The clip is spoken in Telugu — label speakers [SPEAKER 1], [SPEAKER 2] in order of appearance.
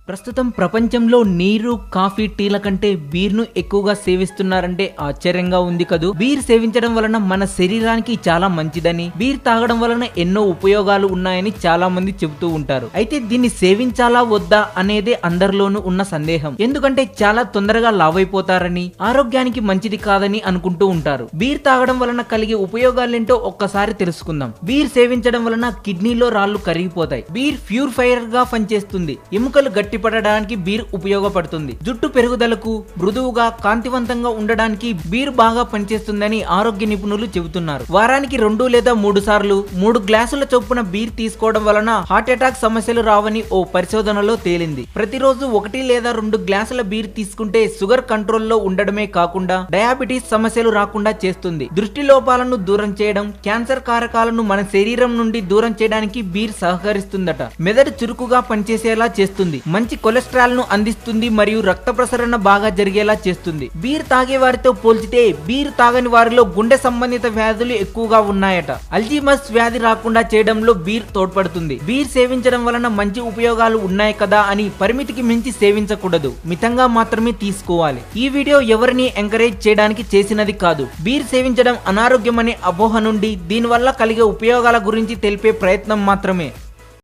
[SPEAKER 1] ప్రస్తుతం ప్రపంచంలో నీరు, కాఫీ, టీల కంటే బీర్ను ఎక్కువగా సేవిస్తున్నారంటే ఆశ్చర్యంగా ఉంది కదూ. బీర్ సేవించడం వలన మన శరీరానికి చాలా మంచిదని, బీర్ తాగడం వలన ఎన్నో ఉపయోగాలు ఉన్నాయని చాలా మంది చెబుతూ ఉంటారు. అయితే దీన్ని సేవించాలా వద్దా అనేదే అందరిలోనూ ఉన్న సందేహం. ఎందుకంటే చాలా తొందరగా లావైపోతారని, ఆరోగ్యానికి మంచిది కాదని అనుకుంటూ ఉంటారు. బీర్ తాగడం వలన కలిగే ఉపయోగాలేంటో ఒక్కసారి తెలుసుకుందాం. బీర్ సేవించడం వలన కిడ్నీలో రాళ్లు కరిగిపోతాయి. బీర్ ప్యూరిఫైయర్ గా పనిచేస్తుంది. ఎముకలు గట్టిపడడానికి బీర్ ఉపయోగపడుతుంది. జుట్టు పెరుగుదలకు, మృదువుగా, కాంతివంతంగా ఉండడానికి బీర్ బాగా పనిచేస్తుందని ఆరోగ్య నిపుణులు చెబుతున్నారు. వారానికి 2 లేదా 3 సార్లు 3 గ్లాసుల చొప్పున బీర్ తీసుకోవడం వలన హార్ట్ అటాక్ సమస్యలు రావని ఓ పరిశోధనలో తేలింది. ప్రతిరోజు 1 లేదా 2 గ్లాసుల బీర్ తీసుకుంటే షుగర్ కంట్రోల్లో ఉండడమే కాకుండా డయాబెటీస్ సమస్యలు రాకుండా చేస్తుంది. దృష్టి లోపాలను దూరం చేయడం, క్యాన్సర్ కారకాలను మన శరీరం నుండి దూరం చేయడానికి బీర్ సహకరిస్తుందట. మెదడు చురుకుగా పనిచేసేలా చేస్తుంది. మంచి కొలెస్ట్రాల్ ను అందిస్తుంది మరియు రక్త ప్రసరణ బాగా జరిగేలా చేస్తుంది. బీర్ తాగే వారితో పోల్చితే బీర్ తాగని వారిలో గుండె సంబంధిత వ్యాధులు ఎక్కువగా ఉన్నాయట. అల్జీమర్స్ వ్యాధి రాకుండా చేయడంలో బీర్ తోడ్పడుతుంది. బీర్ సేవించడం వలన మంచి ఉపయోగాలు ఉన్నాయి కదా అని పరిమితికి మించి సేవించకూడదు. మితంగా మాత్రమే తీసుకోవాలి. ఈ వీడియో ఎవరిని ఎంకరేజ్ చేయడానికి చేసినది కాదు. బీర్ సేవించడం అనారోగ్యం అనే అపోహ నుండి దీనివల్ల కలిగే ఉపయోగాల గురించి తెలిపే ప్రయత్నం మాత్రమే.